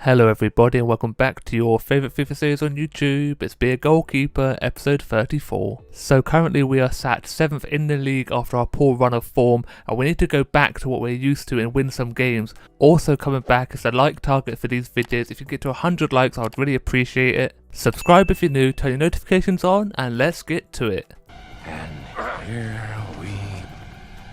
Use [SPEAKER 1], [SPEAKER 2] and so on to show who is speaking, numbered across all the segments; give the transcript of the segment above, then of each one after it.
[SPEAKER 1] Hello everybody and welcome back to your favourite FIFA series on YouTube. It's Be a Goalkeeper episode 34. So currently we are sat 7th in the league after our poor run of form, and we need to go back to what we're used to and win some games. Also coming back is the like target for these videos. If you get to 100 likes I would really appreciate it. Subscribe if you're new, turn your notifications on, and let's get to it.
[SPEAKER 2] And here we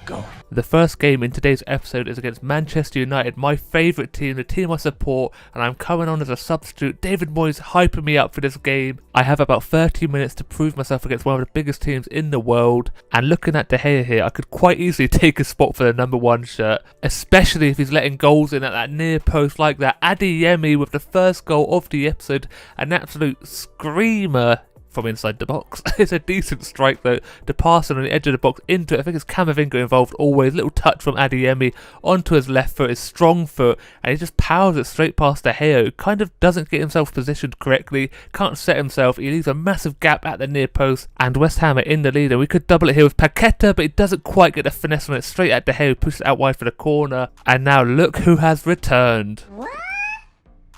[SPEAKER 2] go.
[SPEAKER 1] The first game in today's episode is against Manchester United, my favourite team, the team I support, and I'm coming on as a substitute. David Moyes hyping me up for this game. I have about 30 minutes to prove myself against one of the biggest teams in the world, and looking at De Gea here, I could quite easily take a spot for the number 1 shirt, especially if he's letting goals in at that near post like that. Adeyemi with the first goal of the episode, an absolute screamer from inside the box. It's a decent strike though, to pass it on the edge of the box into it. I think it's Camavinga involved always. Little touch from Adeyemi onto his left foot, his strong foot, and he just powers it straight past De Gea, who kind of doesn't get himself positioned correctly, can't set himself. He leaves a massive gap at the near post, and West Ham are in the lead, and we could double it here with Paqueta, but he doesn't quite get the finesse on it. Straight at De Gea, who pushes it out wide for the corner, and now look who has returned.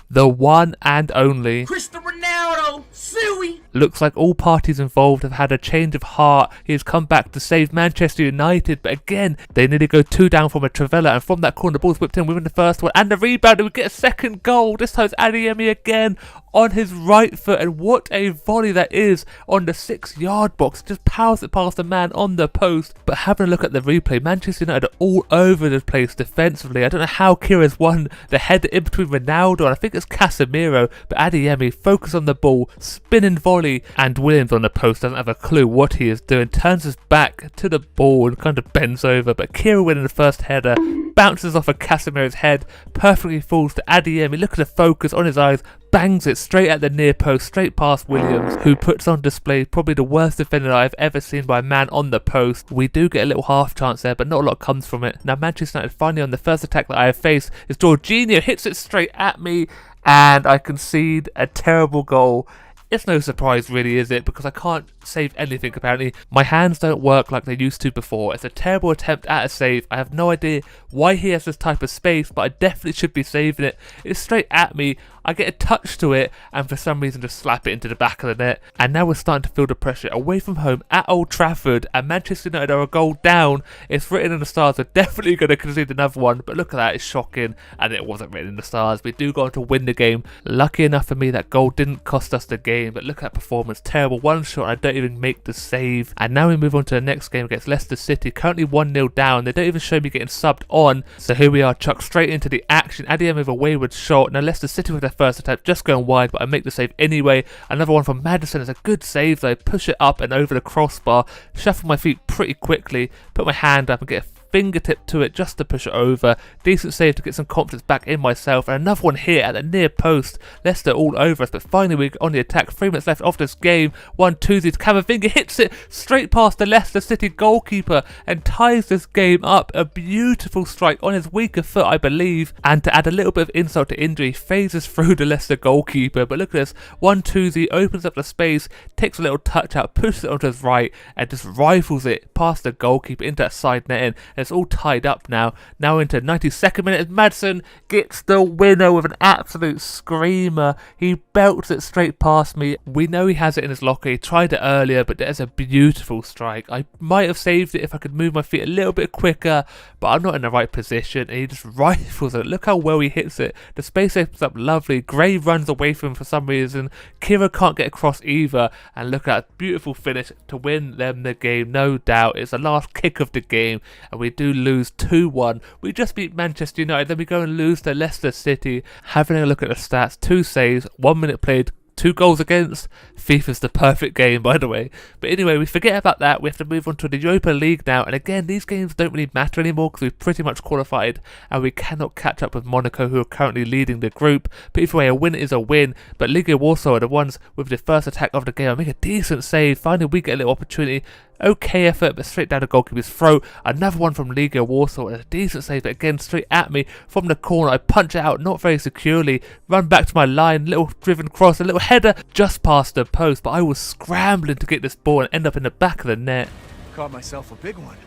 [SPEAKER 1] The one and only
[SPEAKER 2] Cristiano, Suey.
[SPEAKER 1] Looks like all parties involved have had a change of heart. He has come back to save Manchester United, but again, they nearly go 2 down from a Travella, and from that corner, the ball's whipped in. We win the first one, and the rebound, and we get a second goal. This time it's Adeyemi again on his right foot, and what a volley that is on the 6-yard box. Just powers it past the man on the post. But having a look at the replay, Manchester United are all over the place defensively. I don't know how Kira's won the header in between Ronaldo, and I think it's Casemiro, but Adeyemi focus on the ball, spinning volley, and Williams on the post doesn't have a clue what he is doing, turns his back to the ball and kind of bends over, but Kira winning the first header, bounces off of Casemiro's head, perfectly falls to Adeyemi. Look at the focus on his eyes, bangs it straight at the near post, straight past Williams, who puts on display probably the worst defender I've ever seen by a man on the post. We do get a little half chance there, but not a lot comes from it. Now Manchester United finally on the first attack that I have faced is Jorginho, hits it straight at me, and I concede a terrible goal. It's no surprise really, is it? Because I can't save anything apparently. My hands don't work like they used to before. It's a terrible attempt at a save. I have no idea why he has this type of space, but I definitely should be saving it. It's straight at me. I get a touch to it, and for some reason just slap it into the back of the net. And now we're starting to feel the pressure away from home at Old Trafford, and Manchester United are a goal down. It's written in the stars. They're definitely going to concede another one, but look at that. It's shocking, and it wasn't written in the stars. We do go on to win the game. Lucky enough for me, that goal didn't cost us the game, but look at that performance. Terrible. One shot, I don't even make the save. And now we move on to the next game against Leicester City, currently 1-0 down. They don't even show me getting subbed on, so here we are, chucked straight into the action. Adeyemi with a wayward shot. Now Leicester City with their first attempt, just going wide, but I make the save anyway. Another one from Maddison is a good save though. Push it up and over the crossbar, shuffle my feet pretty quickly, put my hand up and get a fingertip to it just to push it over. Decent save to get some confidence back in myself, and another one here at the near post. Leicester all over us, but finally we're on the attack. 3 minutes left of this game. 1-2. Camavinga hits it straight past the Leicester City goalkeeper and ties this game up. A beautiful strike on his weaker foot, I believe, and to add a little bit of insult to injury, phases through the Leicester goalkeeper. But look at this. 1-2. Opens up the space, takes a little touch out, pushes it onto his right, and just rifles it past the goalkeeper into that side netting. It's all tied up now. Now into 92nd minute as Maddison gets the winner with an absolute screamer. He belts it straight past me. We know he has it in his locker. He tried it earlier, but there's a beautiful strike. I might have saved it if I could move my feet a little bit quicker, but I'm not in the right position, and he just rifles it. Look how well he hits it. The space opens up lovely. Gray runs away from him for some reason. Kira can't get across either, and look at that beautiful finish to win them the game, no doubt. It's the last kick of the game, and we do lose 2-1. We just beat Manchester United, then we go and lose to Leicester City. Having a look at the stats, 2 saves, 1 minute played, 2 goals against. FIFA's the perfect game, by the way. But anyway, we forget about that. We have to move on to the Europa League now. And again, these games don't really matter anymore because we've pretty much qualified, and we cannot catch up with Monaco, who are currently leading the group. But either way, a win is a win. But Liga Warsaw are the ones with the first attack of the game. I make a decent save. Finally, we get a little opportunity. Okay effort, but straight down the goalkeeper's throat. Another one from Liga Warsaw, a decent save, but again straight at me from the corner. I punch it out, not very securely, run back to my line, little driven cross, a little header just past the post, but I was scrambling to get this ball and end up in the back of the net.
[SPEAKER 2] Caught myself a big one.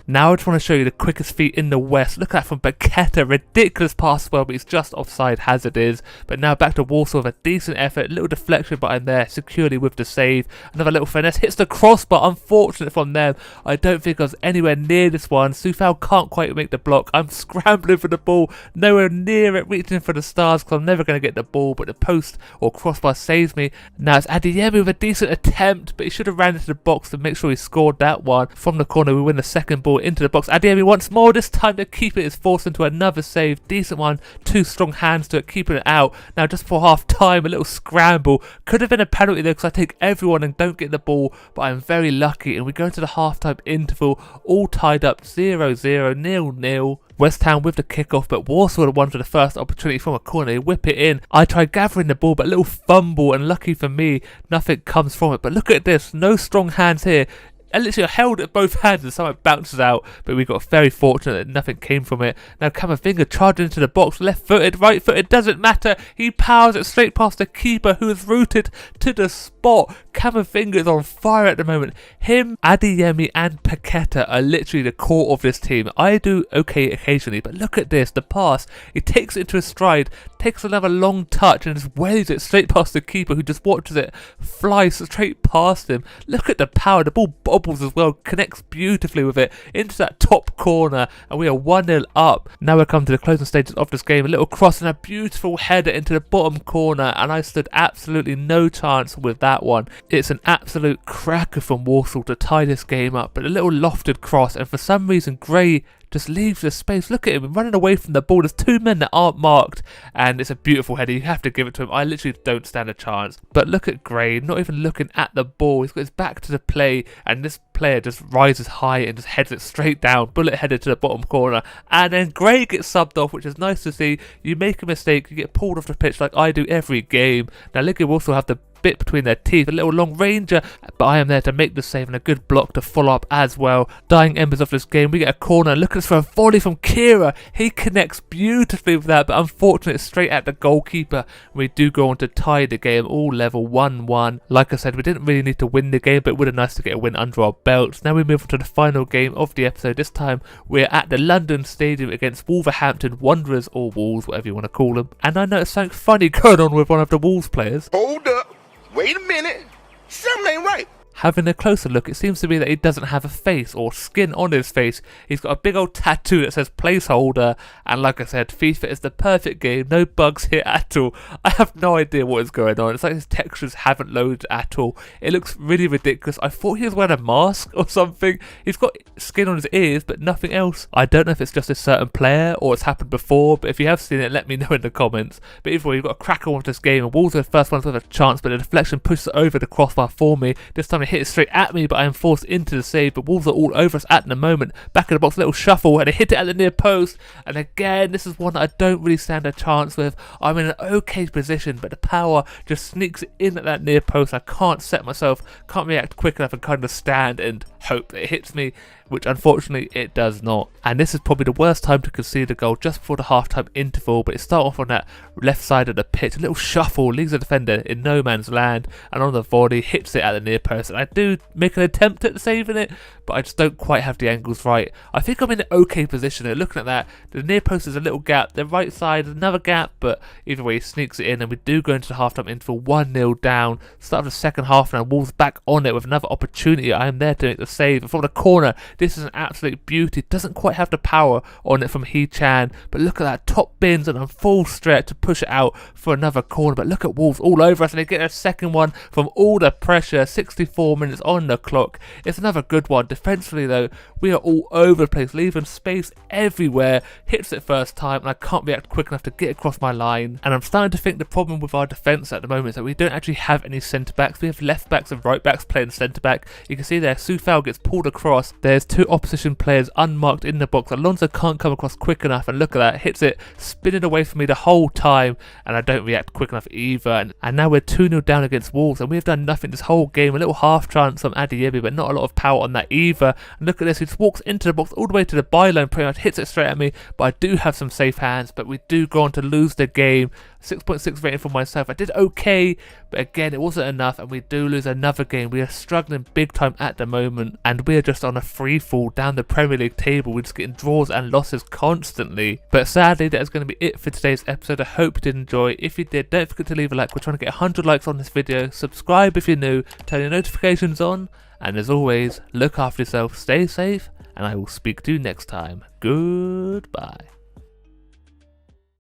[SPEAKER 1] Now I just want to show you the quickest feet in the West. Look at that from Paqueta. Ridiculous pass as well, but he's just offside as it is. But now back to Warsaw with a decent effort. Little deflection, but I'm there securely with the save. Another little finesse. Hits the crossbar. Unfortunate from them. I don't think I was anywhere near this one. Soufal can't quite make the block. I'm scrambling for the ball. Nowhere near it. Reaching for the stars because I'm never going to get the ball. But the post or crossbar saves me. Now it's Adeyemi with a decent attempt, but he should have ran into the box to make sure he scored that one. From the corner, we win the second ball into the box. Adeyemi once more. This time the keeper is forced into another save. Decent one. Two strong hands to it, keeping it out. Now just before half time, a little scramble. Could have been a penalty there because I take everyone and don't get the ball, but I'm very lucky. And we go into the half-time interval, all tied up 0-0, 0-0. West Ham with the kickoff, but Warsaw are the ones with the first opportunity from a corner. They whip it in. I try gathering the ball, but a little fumble, and lucky for me, nothing comes from it. But look at this, no strong hands here. I literally held it both hands and somehow bounces out, but we got very fortunate that nothing came from it. Now Camavinga charging into the box, left-footed, right-footed, doesn't matter. He powers it straight past the keeper who is rooted to the spot. Camavinga is on fire at the moment. Him, Adeyemi and Paqueta are literally the core of this team. I do okay occasionally, but look at this, the pass. He takes it into his stride, takes another long touch and just waves it straight past the keeper who just watches it fly straight past him. Look at the power, the ball bobbles as well, connects beautifully with it into that top corner, and we are 1-0 up. Now we're coming to the closing stages of this game. A little cross and a beautiful header into the bottom corner, and I stood absolutely no chance with that one. It's an absolute cracker from Warsaw to tie this game up, but a little lofted cross, and for some reason Gray just leaves the space. Look at him running away from the ball. There's two men that aren't marked, and it's a beautiful header. You have to give it to him. I literally don't stand a chance. But look at Gray, not even looking at the ball. He's got his back to the play, and this player just rises high and just heads it straight down, bullet headed to the bottom corner, and then Gray gets subbed off, which is nice to see. You make a mistake, you get pulled off the pitch like I do every game. Now Liga will also have the bit between their teeth, a little long ranger, but I am there to make the save and a good block to follow up as well. Dying embers of this game, we get a corner. Look at this for a volley from Kira. He connects beautifully with that, but unfortunately it's straight at the goalkeeper. We do go on to tie the game, all level 1-1. Like I said, we didn't really need to win the game, but it would have been nice to get a win under our belts. Now we move on to the final game of the episode. This time we're at the London Stadium against Wolverhampton Wanderers, or Wolves, whatever you want to call them. And I noticed something funny going on with one of the Wolves players.
[SPEAKER 2] Hold up. Wait a minute. Something ain't right.
[SPEAKER 1] Having a closer look, it seems to be that he doesn't have a face or skin on his face. He's got a big old tattoo that says placeholder, and like I said, FIFA is the perfect game, no bugs here at all. I have no idea what is going on. It's like his textures haven't loaded at all. It looks really ridiculous. I thought he was wearing a mask or something. He's got skin on his ears, but nothing else. I don't know if it's just a certain player or it's happened before, but if you have seen it, let me know in the comments. But either way, you've got a cracker on this game, and Wolves are the first ones with a chance, but the deflection pushes it over the crossbar for me. This time it hit it straight at me, but I am forced into the save. But Wolves are all over us at the moment. Back in the box, a little shuffle, and they hit it at the near post. And again, this is one that I don't really stand a chance with. I'm in an okay position, but the power just sneaks in at that near post. I can't set myself, can't react quick enough, and kind of stand and hope that it hits me, which unfortunately it does not. And this is probably the worst time to concede a goal, just before the half-time interval. But it starts off on that left side of the pitch, a little shuffle, leaves the defender in no man's land, and on the volley hits it at the near post. And I do make an attempt at saving it, but I just don't quite have the angles right. I think I'm in an okay position here. Looking at that, the near post is a little gap, the right side is another gap, but either way he sneaks it in, and we do go into the half-time interval 1-0 down. Start of the second half now, Wolves back on it with another opportunity. I am there to make the save, and from the corner, this is an absolute beauty. Doesn't quite have the power on it from He-Chan, but look at that, top bins and a full stretch to push it out for another corner. But look at Wolves all over us, and they get a second one from all the pressure. 64 minutes on the clock. It's another good one. Defensively though, we are all over the place, leaving space everywhere. Hits it first time, and I can't react quick enough to get across my line. And I'm starting to think the problem with our defence at the moment is that we don't actually have any centre backs. We have left backs and right backs playing centre back. You can see there, Soufal gets pulled across. There's two opposition players unmarked in the box. Alonso can't come across quick enough, and look at that, hits it, spinning away from me the whole time, and I don't react quick enough either. And now we're 2-0 down against Wolves, and we've done nothing this whole game. A little half chance from Adeyemi, but not a lot of power on that either. And look at this, he just walks into the box all the way to the byline, pretty much hits it straight at me, but I do have some safe hands. But we do go on to lose the game 6.6 rating for myself. I did okay, but again, it wasn't enough, and we do lose another game. We are struggling big time at the moment, and we are just on a free fall down the Premier League table. We're just getting draws and losses constantly. But sadly, that is going to be it for today's episode. I hope you did enjoy. If you did, don't forget to leave a like. We're trying to get 100 likes on this video. Subscribe if you're new, turn your notifications on, and as always, look after yourself, stay safe, and I will speak to you next time. Goodbye.